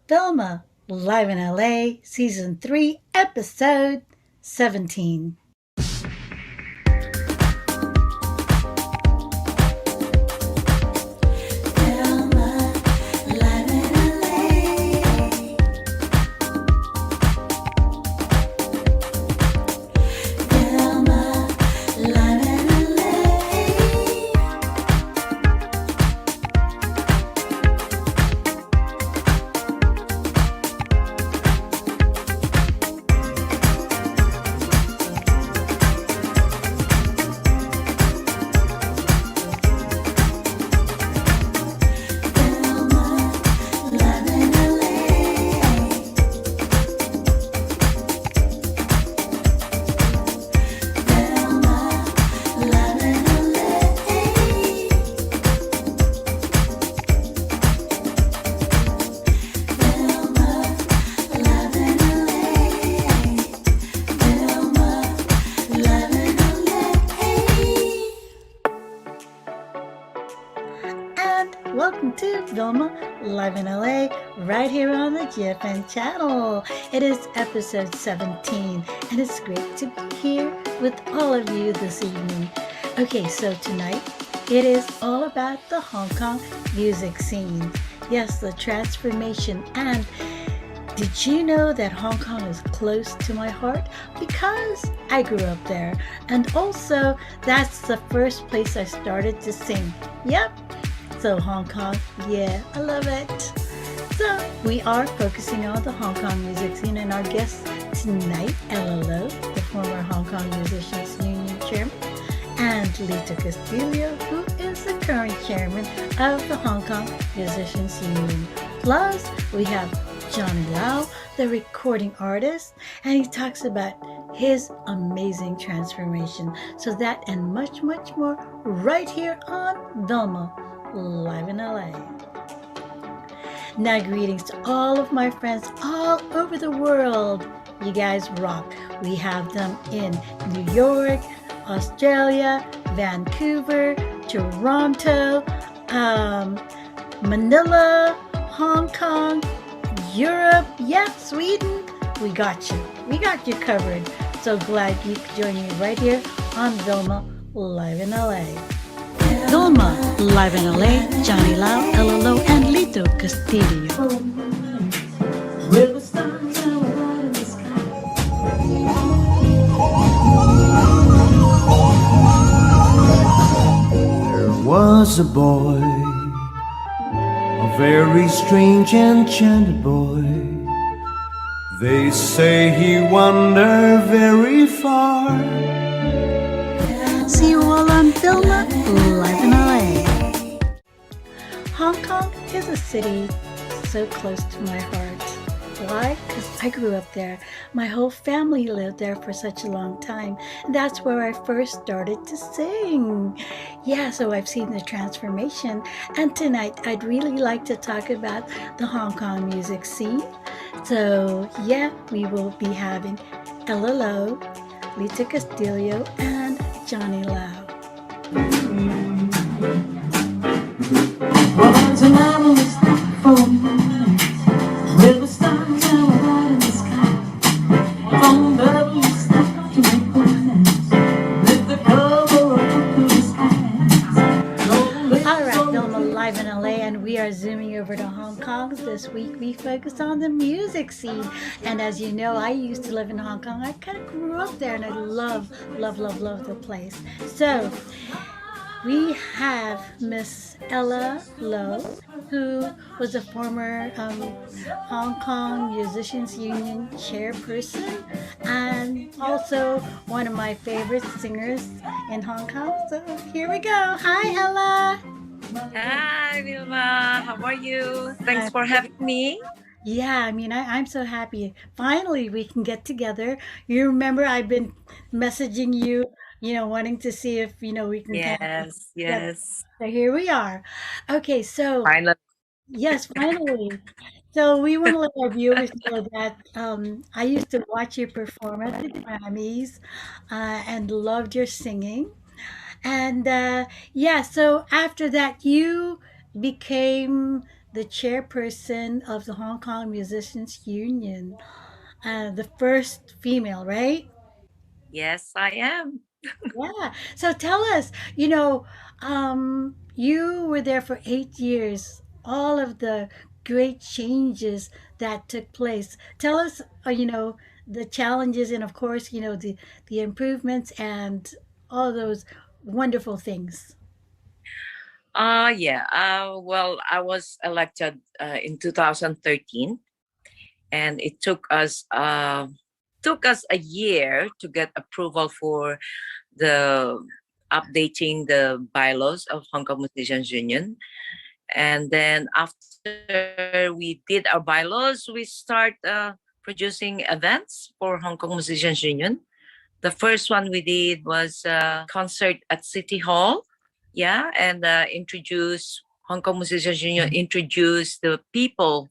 VILMA, live in LA, Season 3, Episode 17. Welcome to VILMA Live in LA, right here on the GFN channel. It is episode 17, and it's great to be here with all of you this evening. Okay, so tonight, it is all about the Hong Kong music scene. Yes, the transformation. And did you know that Hong Kong is close to my heart? Because I grew up there. And also, that's the first place I started to sing. Yep. So Hong Kong, yeah, I love it. So we are focusing on the Hong Kong music scene, and our guest tonight, Lito, the former Hong Kong Musicians Union Chairman, and Lito Castillo, who is the current chairman of the Hong Kong Musicians Union. Plus, we have Johnny Lau, the recording artist, and he talks about his amazing transformation. So that and much, much more right here on VILMA Live in LA. Now, greetings to all of my friends all over the world. You guys rock. We have them in New York, Australia, Vancouver, Toronto, Manila, Hong Kong, Europe, yeah, Sweden. We got you. We got you covered. So glad you could join me right here on VILMA Live in LA. VILMA Live in LA, Johnny Lau, Lito, and Lito Castillo. There was a boy, a very strange enchanted boy. They say he wandered very far. See you all on VILMA Live in LA. Hong Kong is a city so close to my heart. Why? Because I grew up there. My whole family lived there for such a long time. And that's where I first started to sing. Yeah, so I've seen the transformation. And tonight, I'd really like to talk about the Hong Kong music scene. So, yeah, we will be having Lito, Lito Castillo, and Johnny Lau. Zooming over to Hong Kong. This week we focus on the music scene, and as you know, I used to live in Hong Kong. I kind of grew up there, and I love the place. So we have Miss Ella Lowe, who was a former Hong Kong Musicians Union chairperson and also one of my favorite singers in Hong Kong. So here we go. Hi, Ella. Hi, Vilma. How are you? Thanks I'm for having me. Yeah, I mean, I'm so happy. Finally, we can get together. You remember I've been messaging you, wanting to see if, we can kind of Yes, get. yes. So here we are. Okay, so Finally. yes, finally. So we want to let our viewers know that I used to watch you perform at the Grammys and loved your singing. And yeah, so after that, you became the chairperson of the Hong Kong Musicians Union, the first female, right? Yes, I am. Yeah. So tell us, you were there for 8 years, all of the great changes that took place. Tell us, the challenges and, of course, the improvements and all those wonderful things. Yeah. Well, I was elected in 2013, and it took us a year to get approval for the updating the bylaws of Hong Kong Musicians Union. And then after we did our bylaws, we start producing events for Hong Kong Musicians Union. The first one we did was a concert at City Hall. Yeah, and introduce Hong Kong Musicians Union, introduce the people,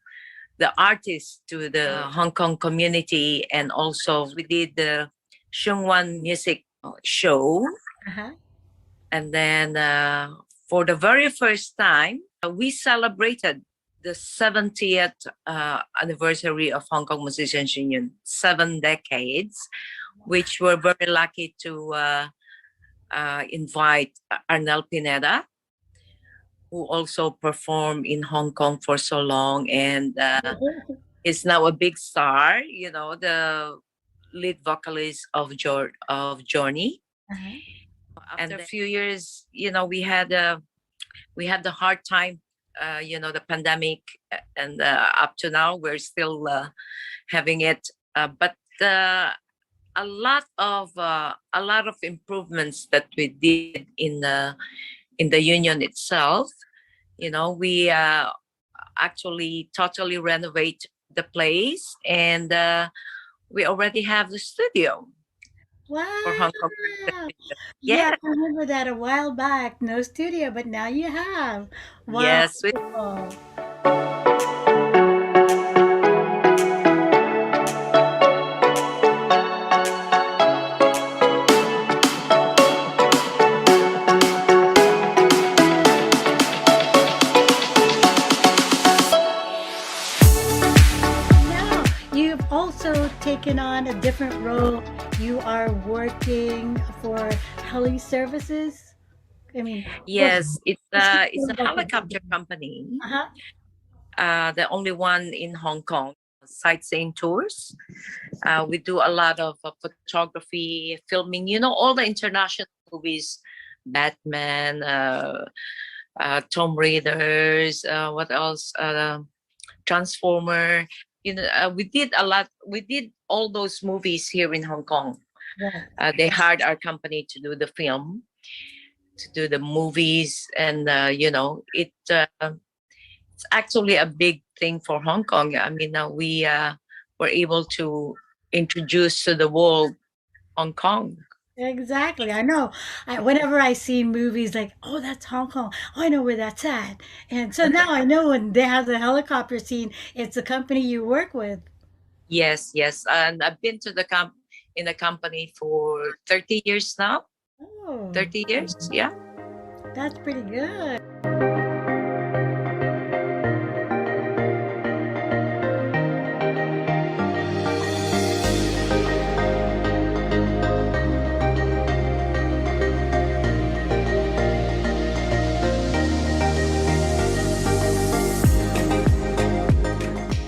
the artists to the Hong Kong community. And also we did the Shungwan music show. Uh-huh. And then for the very first time, we celebrated the 70th anniversary of Hong Kong Musicians Union, 7 decades, which we're very lucky to invite Arnel Pineda, who also performed in Hong Kong for so long and is now a big star, the lead vocalist of Journey. Uh-huh. After a few years, we had the hard time, the pandemic, and up to now we're still having it. But a lot of improvements that we did in the union itself. We actually totally renovate the place, and we already have the studio for Wow. Hong Kong. Yes, Yeah. I remember that a while back. No studio, but now you have. Wow. Yes. Wonderful. Now, you've also taken on a different role. You are working for heli services. I mean, Yes, it's a what? helicopter company, Uh-huh. the only one in Hong Kong. Sightseeing tours. We do a lot of photography, filming. All the international movies, Batman, Tomb Raiders. What else? Transformer. We did a lot. We did all those movies here in Hong Kong. Right. They hired our company to do the film, to do the movies, and it's actually a big thing for Hong Kong. I mean, we were able to introduce to the world Hong Kong. Exactly. I know. Whenever I see movies like, oh, that's Hong Kong. Oh, I know where that's at. And so now I know when they have the helicopter scene, it's the company you work with. Yes, yes, and I've been to in the company for 30 years now. Oh, 30 years, yeah. that's pretty good.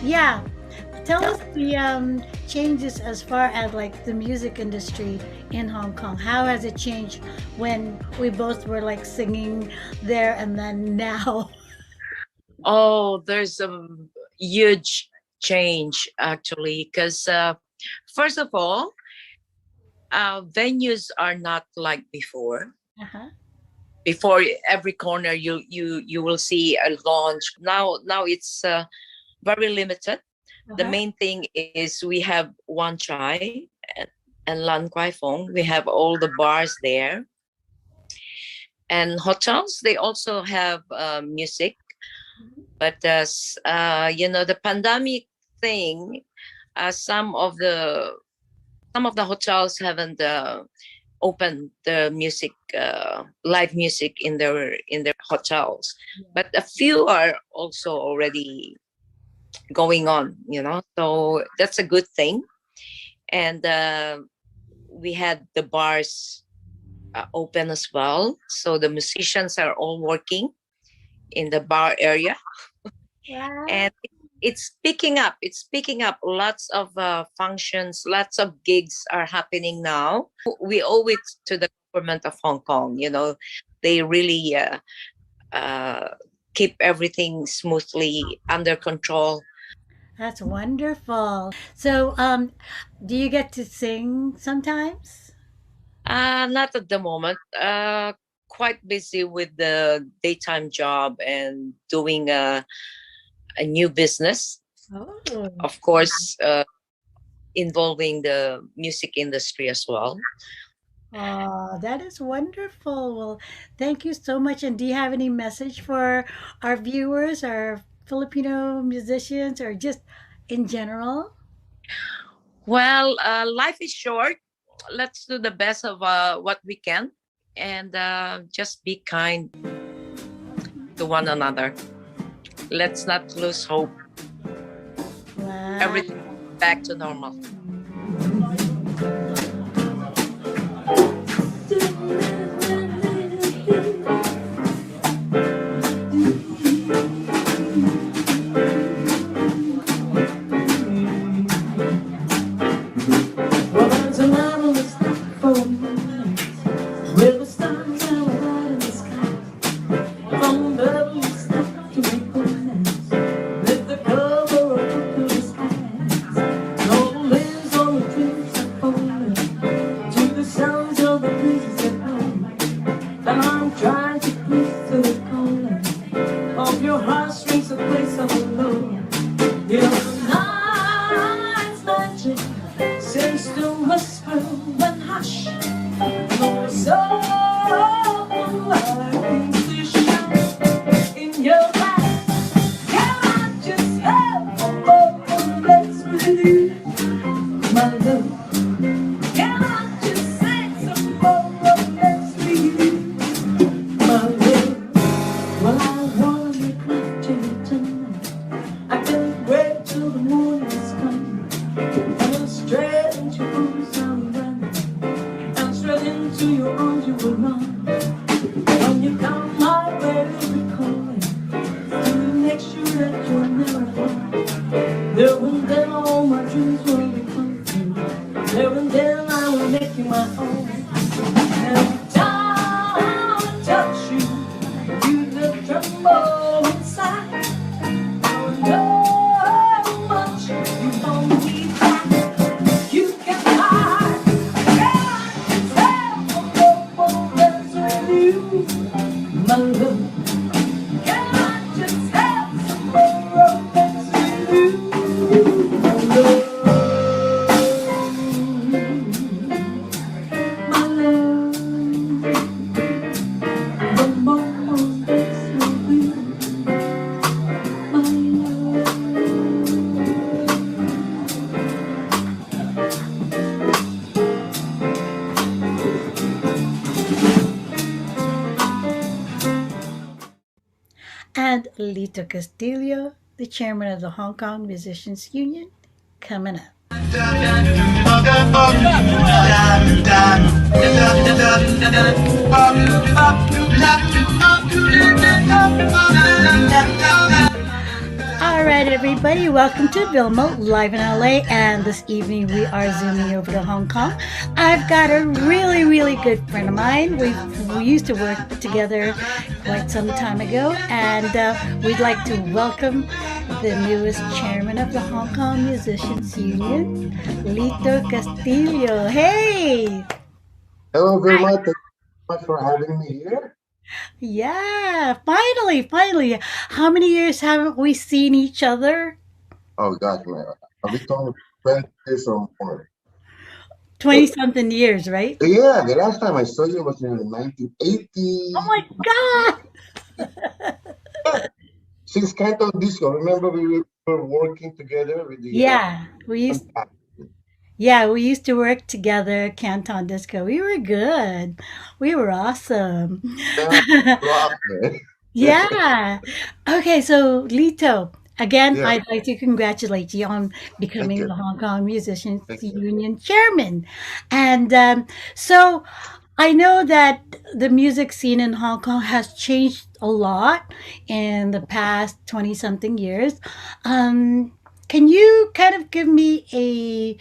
Yeah. Tell us the changes as far as like the music industry in Hong Kong. How has it changed when we both were like singing there and then now? Oh, there's a huge change actually, because first of all, venues are not like before. Uh-huh. Before, every corner you will see a launch. Now it's very limited. The Uh-huh. main thing is we have Wan Chai and Lan Kwai Fong. We have all the bars there, and hotels. They also have music, but the pandemic thing, some of the hotels haven't opened the music, live music in their hotels, but a few are also already going on. So that's a good thing. And we had the bars open as well, so the musicians are all working in the bar area. Wow. And it's picking up. Lots of functions, lots of gigs are happening now. We owe it to the government of Hong Kong. They really uh, keep everything smoothly under control. That's wonderful. So, do you get to sing sometimes? Not at the moment. Quite busy with the daytime job and doing a new business, Oh, of course, involving the music industry as well. that is wonderful. Well, thank you so much. And do you have any message for our viewers, our Filipino musicians, or just in general? Well, life is short. Let's do the best of what we can, and just be kind to one another. Let's not lose hope. Wow. Everything back to normal. Well, there's a man on the phone with the stars out in the sky. From Beverly Stuff to Rico's, lift the cover up to the skies. No lives on the trees that falling to the sounds of the breezes that blow. And I'm trying to please to the calling of your heartstrings, a place of alone. You know, the night's magic seems to whisper and hush. No soul like to shine in your eyes. Can I just have a moment with you, my love? Can I just say some moments with you, my love? Well, I wanna make love to you tonight. I can wait till the morning's come. And straight into your arms I'm running, and straight into your arms you will run. When you come my way, you'll be calling to make sure that you're never alone. There and then all my dreams will become true. There and then I will make you my own. Every time I touch you, you just tremble inside. I know how much you want me back. You can hide. I can't tell romance with you, my love. Can I just have some more romance with you, my love? My love, the moments with you, my love. And Lito Castillo, the chairman of the Hong Kong Musicians Union, coming up. All right, everybody, welcome to VILMA live in LA. And this evening we are zooming over to Hong Kong. I've got a really, really good friend of mine. We used to work together quite some time ago, and we'd like to welcome the newest chairman of the Hong Kong Musicians Union, Lito Castillo. Hey! Hello, Vilma. Thank you so much for having me here. Yeah, finally, finally. How many years haven't we seen each other? Oh, gosh, man. Are we talking 20 years or more? 20 something years, right? Yeah, the last time I saw you was in Oh 1980. my God! Since Canton Disco, remember we were working together with the Yeah, we used to work together, Canton Disco. We were good. We were awesome. yeah, rock, man. Yeah. Okay, so Lito, again, Yeah, I'd like to congratulate you on thank becoming you. the Hong Kong Musicians Thank you. Union chairman. And so I know that the music scene in Hong Kong has changed a lot in the past 20 something years. Um, can you kind of give me a,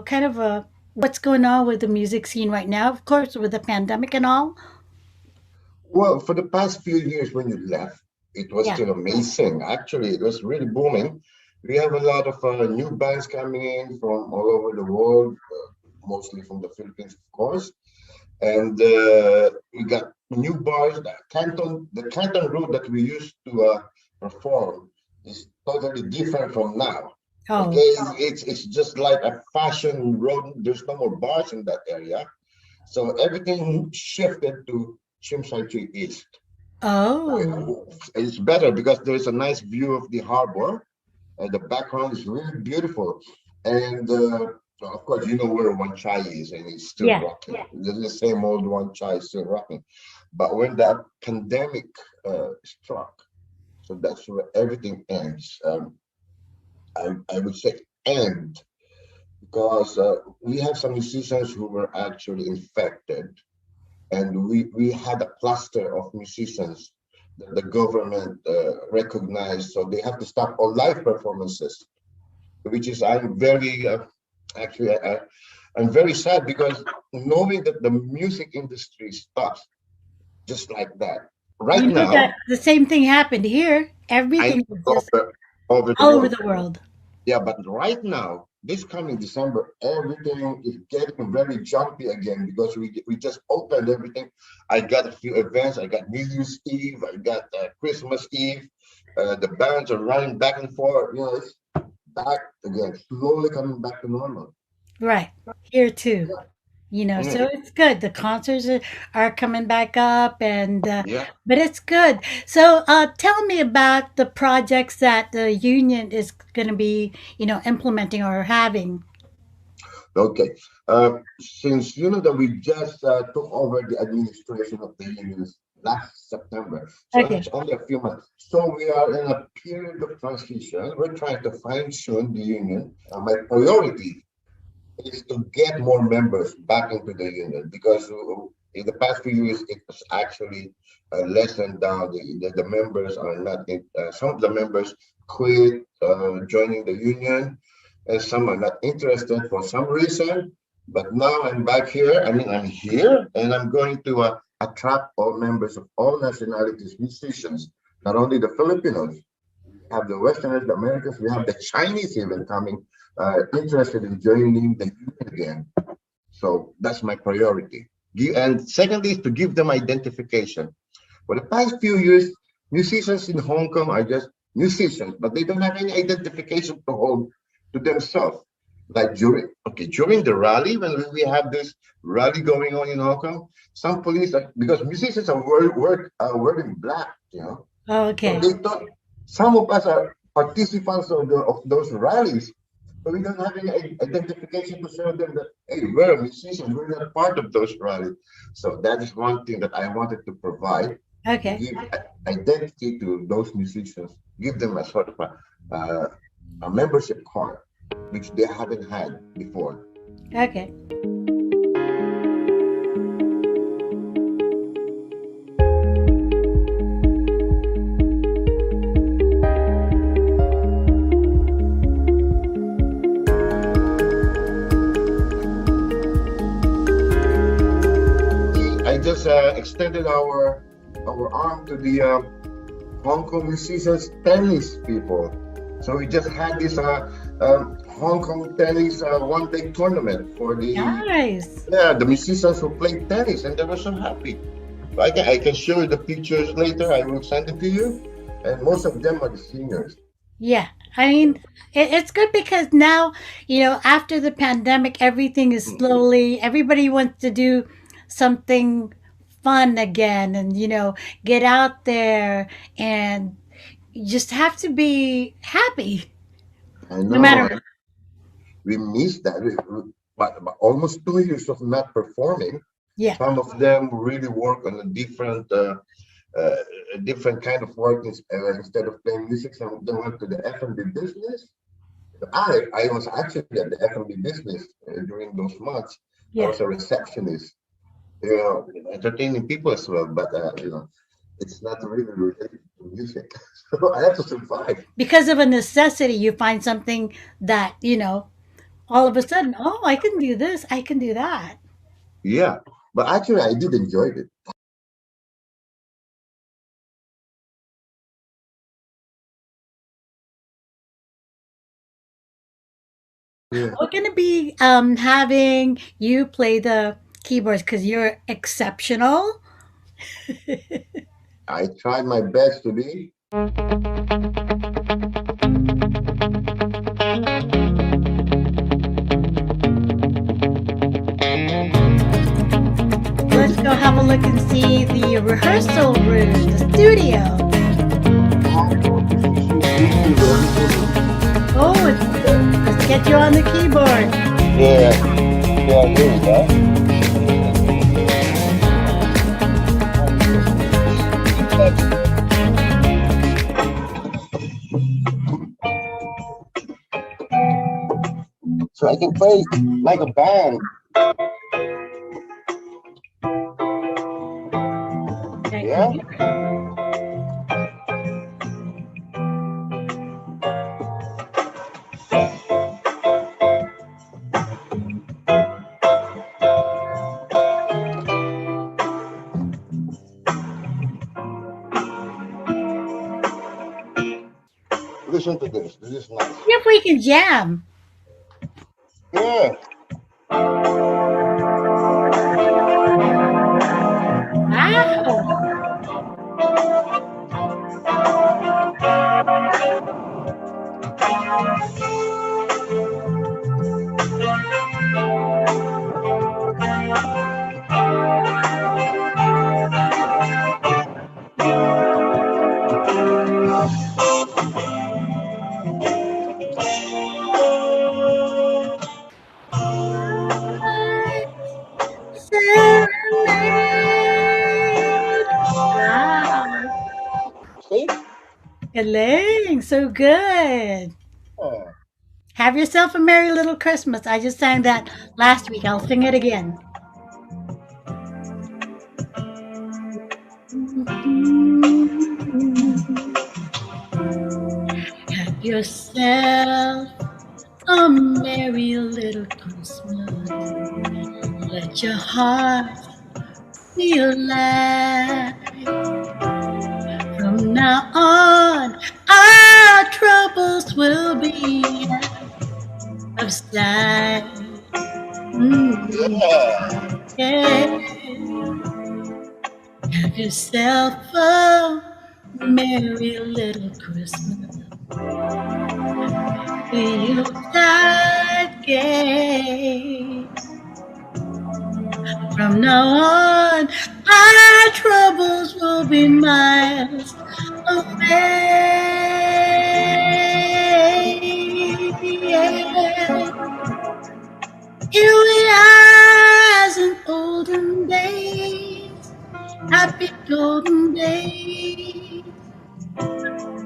kind of a what's going on with the music scene right now? Of course, with the pandemic and all. Well, for the past few years when you left, it was Yeah. still amazing. Actually, it was really booming. We have a lot of new bands coming in from all over the world, mostly from the Philippines, of course. And we got new bars. The Canton route that we used to perform is totally different from now. Oh. Okay, it's just like a fashion road. There's no more bars in that area, so everything shifted to Shimsai Tree East. Oh. It's better because there's a nice view of the harbor. The background is really beautiful, and of course, you know where One Chai is, and it's still Yeah. rocking. The same old One Chai is still rocking. But when that pandemic struck, so that's where everything ends. I would say end because we have some musicians who were actually infected, and we had a cluster of musicians that the government recognized, so they have to stop all live performances, which is I'm very actually I'm very sad because knowing that the music industry stops just like that right You know that now. the same thing happened here. I Everything is know just over the all over world. the world. Yeah, but right now, this coming December, everything is getting very jumpy again because we just opened everything. I got a few events. I got New Year's Eve. I got Christmas Eve. The bands are running back and forth. It's back again, slowly coming back to normal. Right. Here too. Yeah, So it's good. The concerts are coming back up, and yeah. but it's good. So tell me about the projects that the union is going to be, implementing or having. Okay. Since you know that we just took over the administration of the unions last September, so Okay. it's only a few months. So we are in a period of transition. We're trying to fine tune the union. My priority is to get more members back into the union because in the past few years it was actually lessened down. The members are not. Some of the members quit joining the union, and some are not interested for some reason. But now I'm back here. I mean, I'm here, and I'm going to attract all members of all nationalities, musicians, not only the Filipinos. We have the Westerners, the Americans, we have the Chinese even coming, interested in joining the union again. So that's my priority. And secondly, is to give them identification. For the past few years, musicians in Hong Kong are just musicians, but they don't have any identification to hold to themselves. Like during the rally, when we have this rally going on in Hong Kong, some police, because musicians are wearing black. Oh, So okay. they thought some of us are participants of those rallies, but we don't have any identification to show them that, hey, we're musicians, we're not part of those rallies. So that is one thing that I wanted to provide to Okay. give identity to those musicians, give them a sort of a membership card, which they haven't had before. Okay. just extended our arm to the Hong Kong musicians tennis people. So we just had this Hong Kong tennis one-day tournament for the Nice. the musicians who played tennis, and they were so happy. I can show you the pictures later. I will send it to you, and most of them are the singers. Yeah. I mean, it's good because now, after the pandemic, everything is slowly, everybody wants to do something fun again and, get out there and you just have to be happy I no know, matter. we missed that. But almost 2 years of not performing. Yeah. Some of them really work on uh, a different kind of work instead of playing music. Some of them went to the F&B business. I was actually at the F&B business during those months. I Yeah. was a receptionist, entertaining people as well. But it's not really related to music, so I have to survive. Because of a necessity, you find something that, all of a sudden, oh, I can do this, I can do that. Yeah, but actually, I did enjoy it. Yeah, We're going to be having you play the keyboards because you're exceptional. I tried my best to be. Let's go have a look and see the rehearsal room, the studio. Oh, let's get you on the keyboard. Yeah, yeah, here we go. So I can play like a band. Okay. Yeah. Listen to this. This is nice. See if we can jam. Yeah. Wow. Serenade. Wow. See? Galing. So good. Yeah. Have yourself a merry little Christmas. I just sang that last week. I'll sing it again. Have yourself a merry little Christmas. Let your heart feel light. From now on, our troubles will be out of sight. Yeah. Yeah. Have yourself a merry little Christmas. You start gay. From now on, our troubles will be miles away. Here we are as in olden days, happy golden days.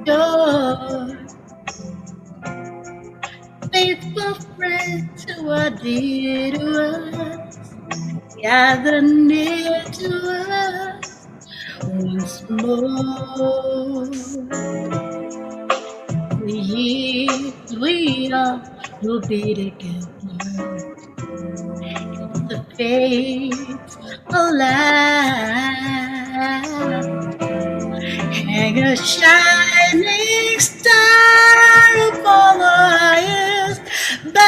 Your faithful friends who are dear to us, gather near to us once more. The years we all will be together. The fates alive. Hang a shining star upon the highest bough,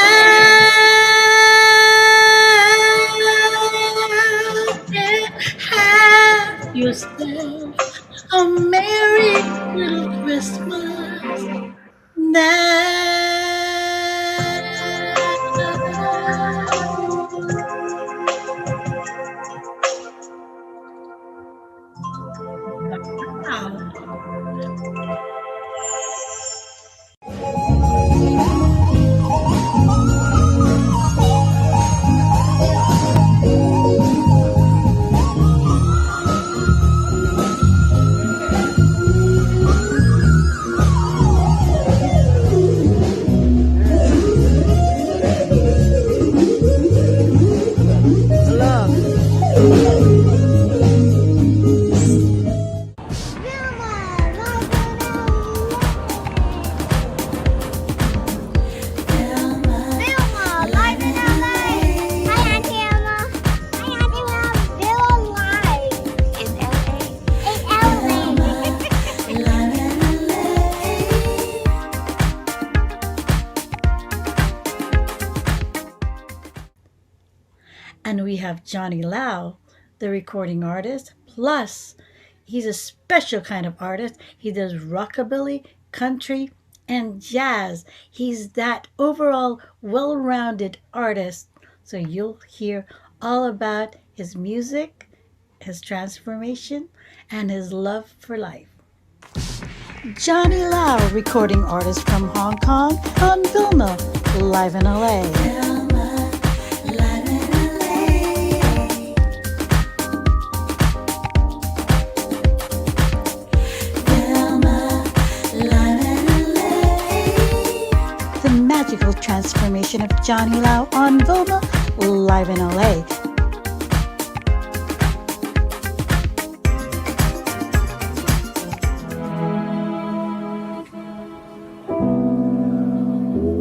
and have yourself a merry little Christmas now. VILMA, live in LA. Hi, Auntie Emma. Hi, Auntie Emma. VILMA live in LA. In And we have Johnny Lau, the recording artist. Plus, he's a special kind of artist. He does rockabilly, country, and jazz. He's that overall well rounded artist. So you'll hear all about his music, his transformation, and his love for life. Johnny Lau, recording artist from Hong Kong, on VILMA, live in LA. The magical transformation of Johnny Lau on VILMA, live in LA.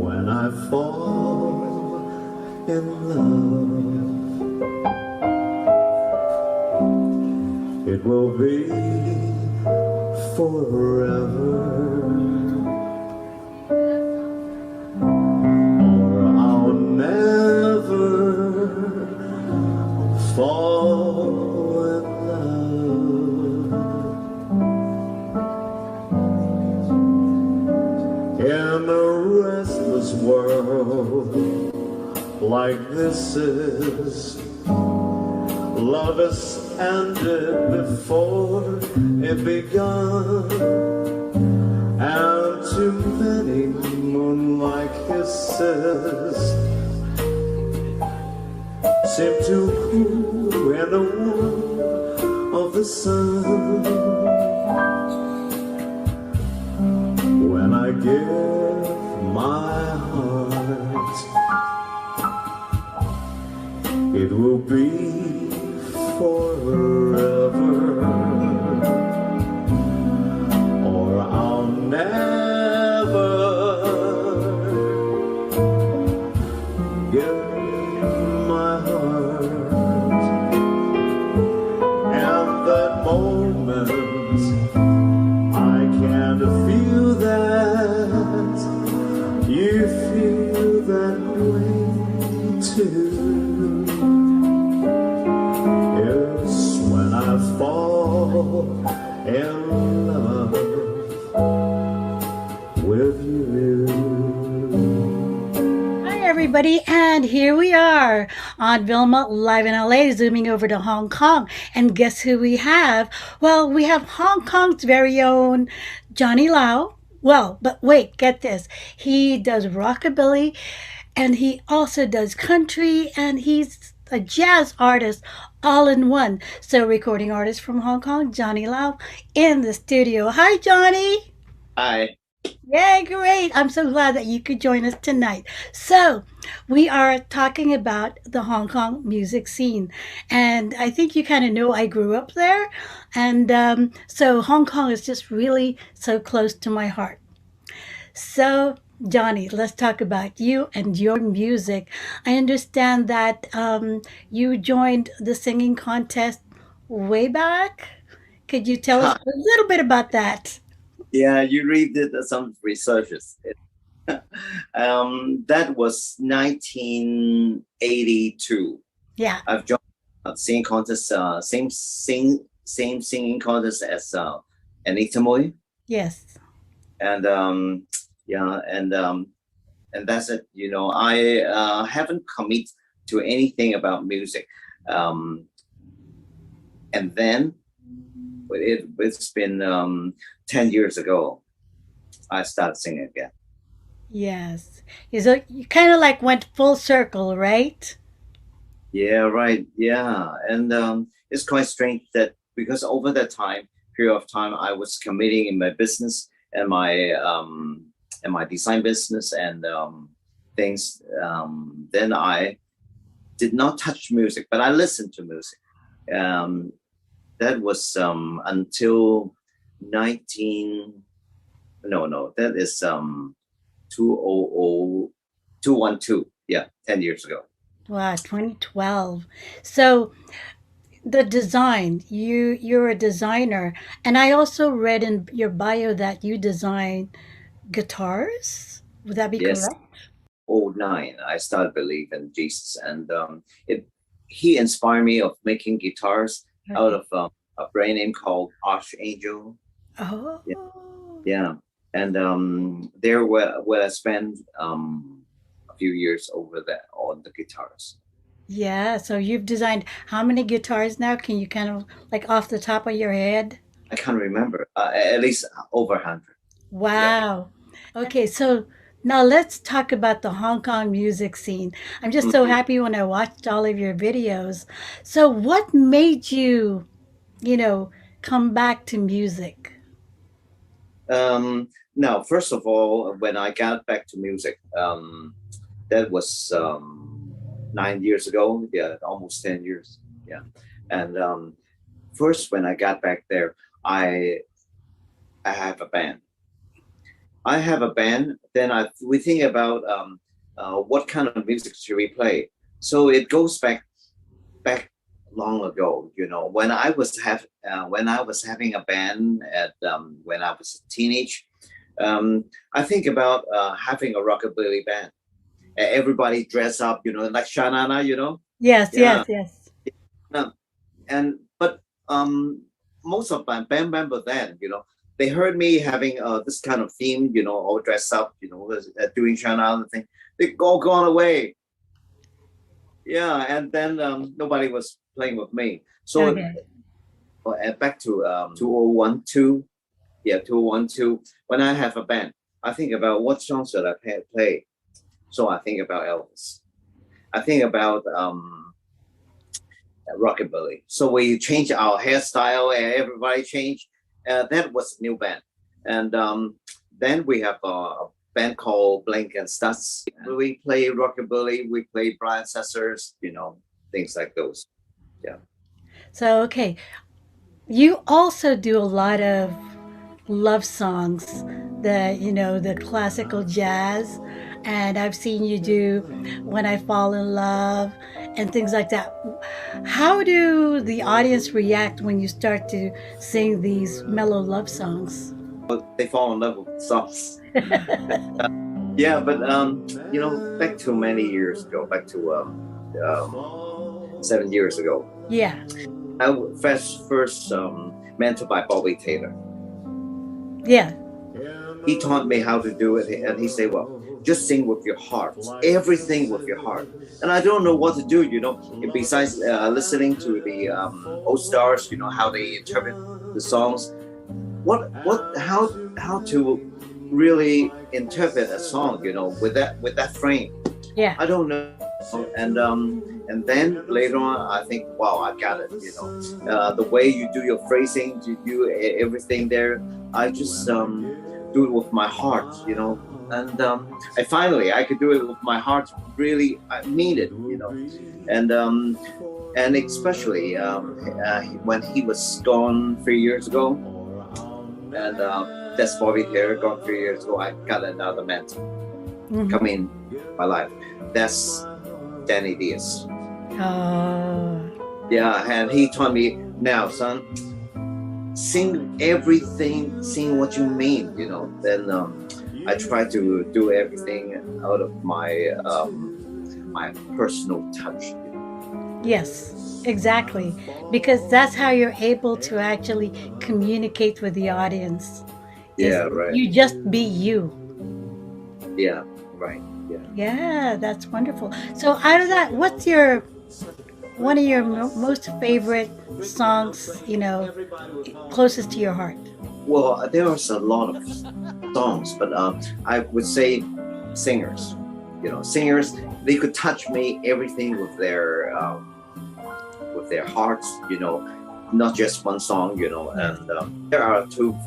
When I fall in love, it will be forever, or I'll never fall in love. In a restless world like this is, love has ended before it begun, and too many moonlight kisses seem to cool in the warmth of the sun. When I give my heart, it will be forever, or I'll never give my heart. And that moment I can feel that you feel that way too. It's when I fall in love with you. Hi, everybody, and here we are on VILMA live in LA, zooming over to Hong Kong. And guess who we have? Well, we have Hong Kong's very own Johnny Lau. Well, but wait, get this. He does rockabilly, and he also does country, and he's a jazz artist all in one. So, recording artist from Hong Kong, Johnny Lau, in the studio. Hi, Johnny. Hi. Yay, great. I'm so glad that you could join us tonight. So, we are talking about the Hong Kong music scene. And I think you kind of know I grew up there. And so, Hong Kong is just really so close to my heart. So, Johnny, let's talk about you and your music. I understand that you joined the singing contest way back. Could you tell us a little bit about that? Yeah, you read some researches. That was 1982. Yeah. I've joined a singing contest, same singing contest as Anita Moy, Yes. and yeah, and that's it. I haven't commit to anything about music, um, and then it's been 10 years ago I started singing again. Yes. So you kind of like went full circle, right? Yeah, right. Yeah, and it's quite strange that because over that period of time, I was committing in my business and my design business and things. Then I did not touch music, but I listened to music. Um, that was until 19. No, that is 200212. Yeah, 10 years ago. Wow, 2012. So the design, you're a designer, and I also read in your bio that you design guitars. Would that be Yes. correct? '09, I started believing in Jesus, and he inspired me of making guitars out of a brand name called Archangel. Oh. Yeah, and there where I spent a few years over there on the guitars. Yeah, so you've designed how many guitars now? Can you kind of like off the top of your head? I can't remember, at least over 100. Wow. Okay, so now let's talk about the Hong Kong music scene. I'm just so happy when I watched all of your videos. So what made you, you know, come back to music? Now, first of all, when I got back to music, that was 9 years ago. Yeah, almost 10 years. Yeah, and first when I got back there, I have a band. I have a band. Then we think about what kind of music should we play. So it goes back long ago. When I was having a band at when I was a teenage. I think about having a rockabilly band. Everybody dress up, like Shanana, Yes, Yeah. yes. But most of my band members then, they heard me having this kind of theme, all dressed up, doing Shanana thing. They all gone away. Yeah, and then nobody was playing with me. So Okay. back to 2012. Yeah, 2012. When I have a band, I think about what songs should I play. So I think about Elvis. I think about rockabilly. So we changed our hairstyle, and everybody changed. That was a new band, and then we have a band called Blink and Studs. We play rockabilly. We play Brian Sessers. Things like those. Yeah. So, okay, you also do a lot of love songs, the classical jazz, and I've seen you do When I Fall in Love and things like that. How do the audience react when you start to sing these mellow love songs? They fall in love with songs. Yeah, but back to many years ago, back to 7 years ago. Yeah. I first mentored by Bobby Taylor. Yeah. He taught me how to do it, and he said, "Well, just sing with your heart, everything with your heart." And I don't know what to do, besides listening to the old stars, how they interpret the songs. How to really interpret a song, with that frame. Yeah. I don't know. And then later on, I think, wow, I got it. The way you do your phrasing, you do everything there. I just do it with my heart, and I could do it with my heart. Really, I mean it, and especially when he was gone 3 years ago, and that's Bobby Taylor gone 3 years ago. I got another mentor come in my life. That's Danny Diaz. Oh, Yeah, and he told me, now, son, sing everything, sing what you mean, you know. Then I try to do everything out of my my personal touch. You know? yes, exactly. Because that's how you're able to actually communicate with the audience. Yeah, Is right. You just be you. Yeah, right. Yeah. Yeah, that's wonderful. So out of that, what's your one of your most favorite songs, you know, closest to your heart? Well, there was a lot of songs, but I would say singers. You know, singers, they could touch me everything with their hearts. You know, not just one song. You know, and there are two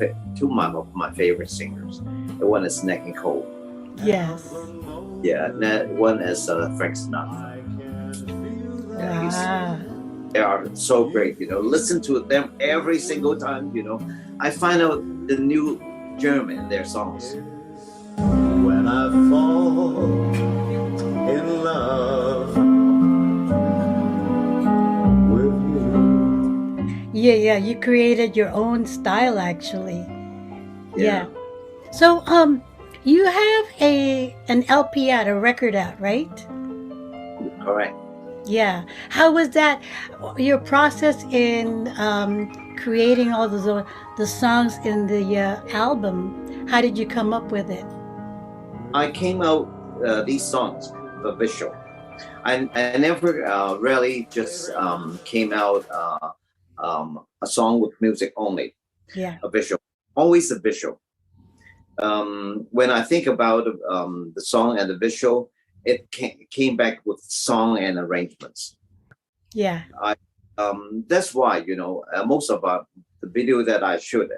of my favorite singers. The one is Nat King Cole. Yes. Yeah, one is Frank Sinatra. Yeah, Wow. they are so great. You know, listen to them every single time. You know, I find out the new germ in their songs. When I fall in love with you. Yeah, you created your own style actually. Yeah. So you have an LP out, a record out, right? Correct. Yeah. How was that? Your process in creating all the songs in the album? How did you come up with it? I came out these songs for visual. I never really just came out a song with music only. Yeah. A visual, always a visual. When I think about the song and the visual, it came back with song and arrangements. Yeah. That's why, you know, most of the video that I shoot,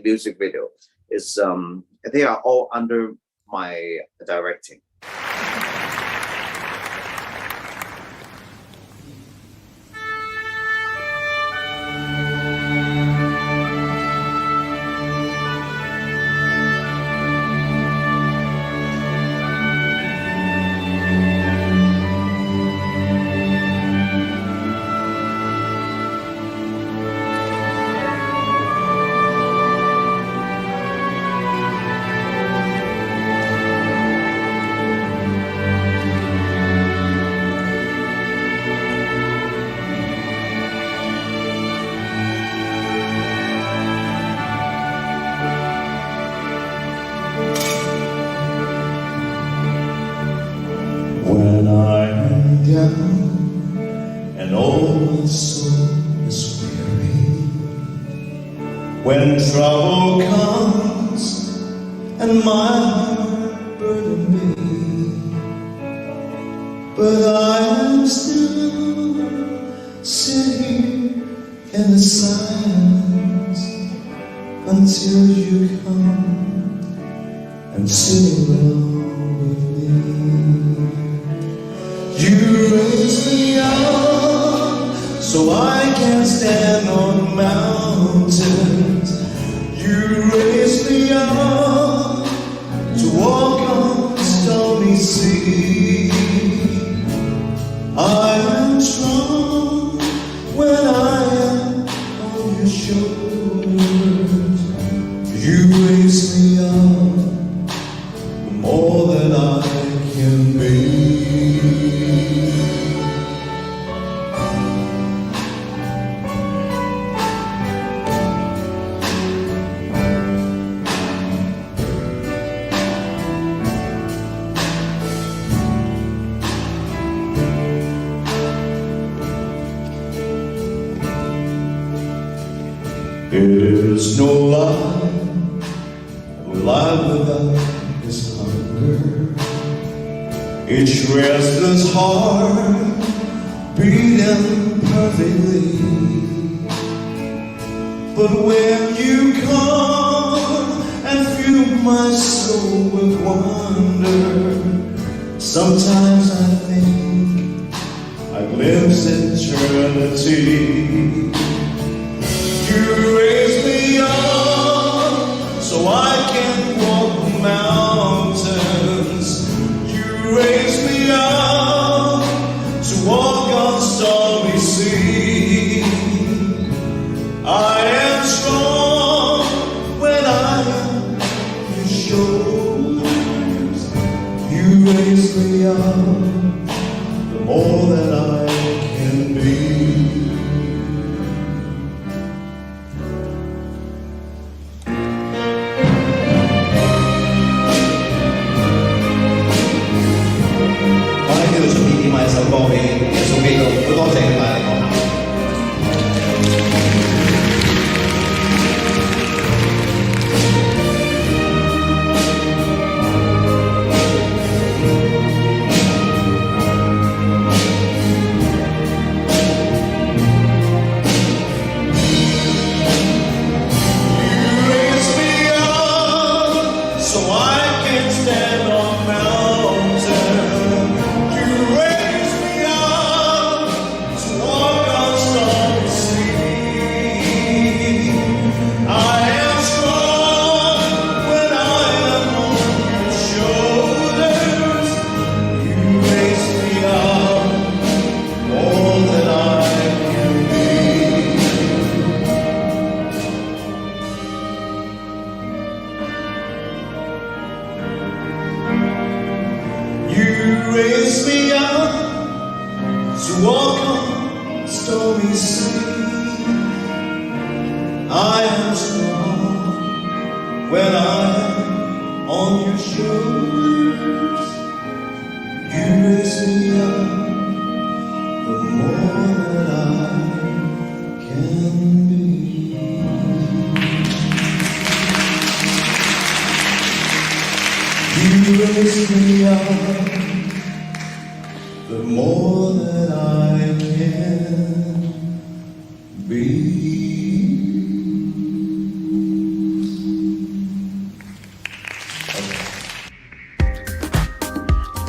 music video, is they are all under my directing. When I am down and all my soul is weary, when trouble comes and my heart burden me, but I am still sitting in the silence until you come and sit around with me. You raise me up so I can stand on mountains. You raise me up to walk on stormy sea. I am strong when I am on your shoulders. You raise me up more than I can be. It is no lie, life without this hunger. Each restless heart beating perfectly. But when you come and fill my soul with wonder, sometimes I think I glimpse eternity. You raise me up mountains. You raise me up to walk on stormy sea. I am strong when I am your shoulders. You raise me up the more that I can be. The more that I can be.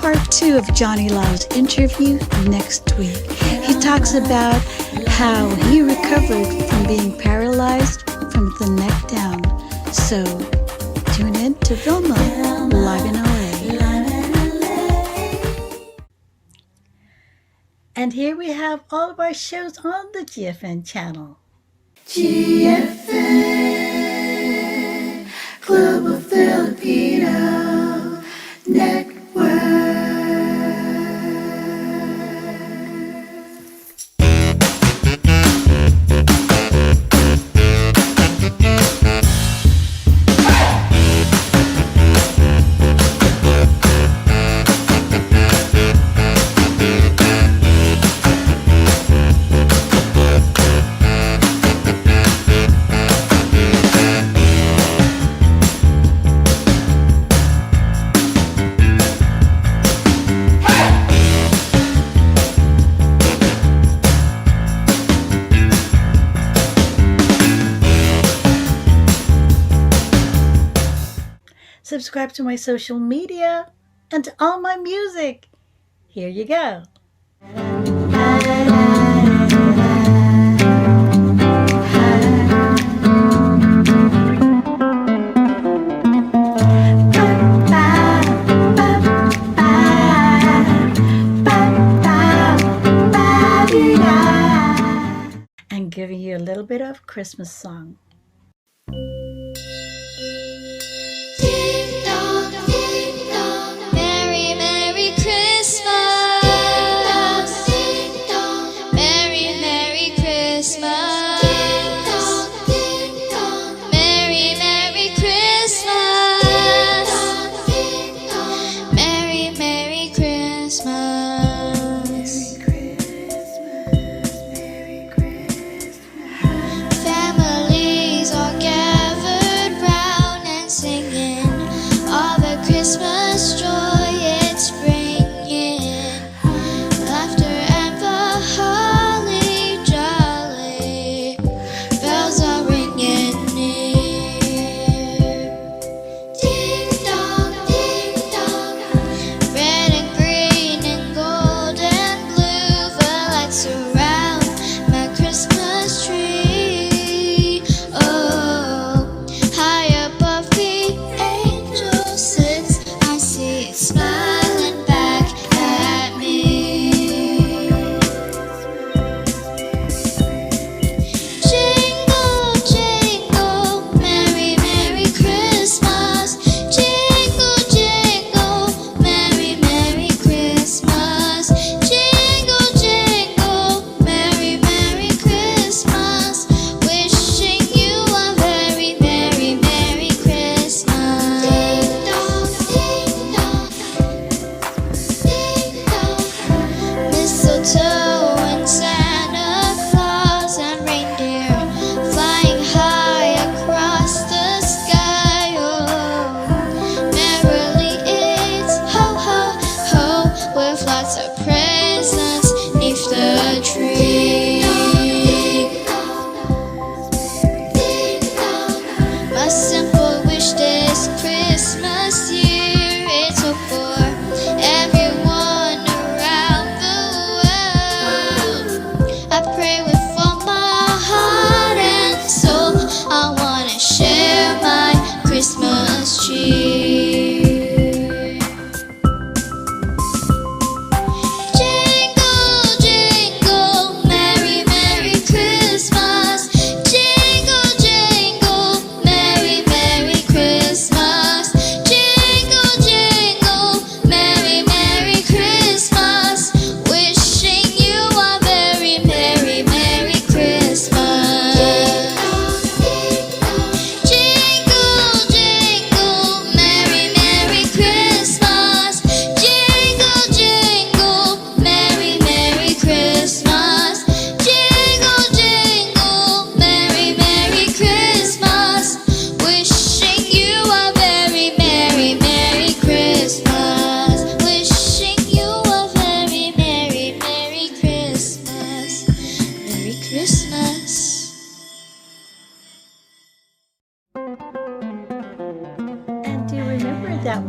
Part 2 of Johnny Lau's interview next week. He talks about how he recovered from being paralyzed from the neck down. So tune in to VILMA live in LA. And here we have all of our shows on the GFN channel. GFN Global Filipino Network. Subscribe to my social media and to all my music. Here you go. And giving you a little bit of Christmas song. Merry, Merry Christmas. Merry, Merry Christmas. Merry, Merry Christmas. Merry, Merry Christmas. Families all gathered round and singing all the Christmas joy it's bringing. Laughter and the holly jolly bells are ringing near. Ding dong, red and green and gold and blue, the lights surround my Christmas tree. Oh, high above the angels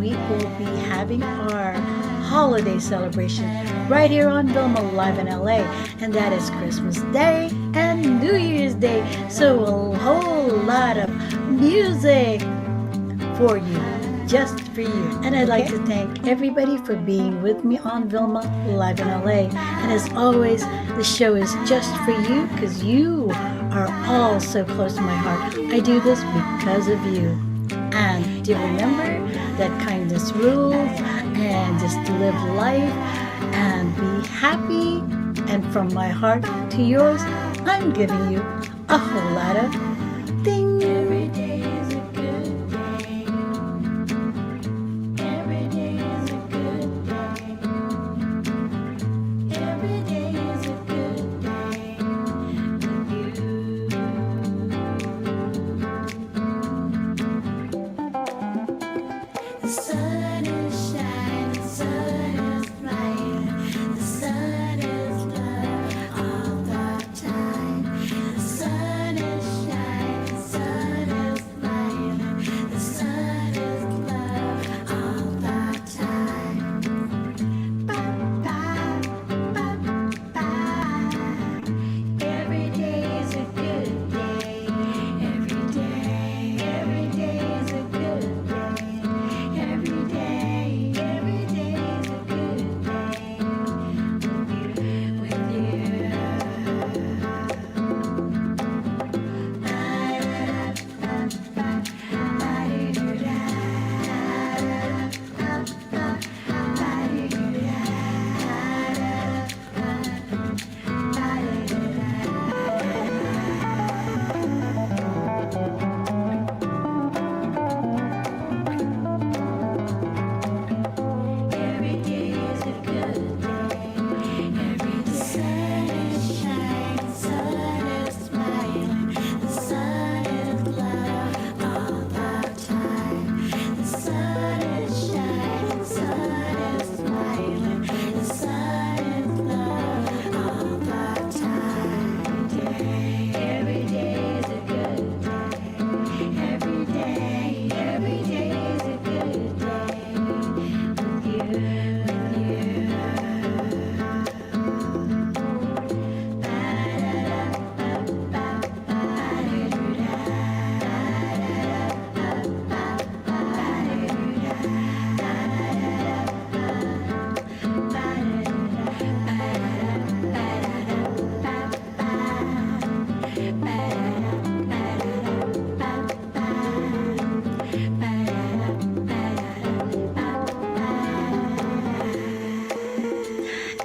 week we'll be having our holiday celebration right here on VILMA Live in LA, and that is Christmas Day and New Year's Day. So a whole lot of music for you, just for you. And I'd like to thank everybody for being with me on VILMA Live in LA. And as always, the show is just for you because you are all so close to my heart. I do this because of you. And do remember that kindness rules, and just live life and be happy. And from my heart to yours, I'm giving you a whole lot of ding. Every day is a good day. Every day is a good day. Every day is a good day with you. The sun is shining, the sun is bright, the sun is love all the time. The sun is shining, the sun is bright, the sun is love all the time. Ba, ba, ba, ba. Every day is a good day. Every day is a good day. Every day is a good day with you. Every day is a good day. Every day sun is shining, sun is smiling, the sun is love all the time. The sun is shining, sun is smiling, the sun is love all the time. Every day is a good day. Every day is a good day with you.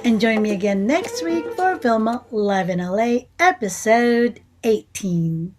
And join me again next week for VILMA Live in LA, episode 18.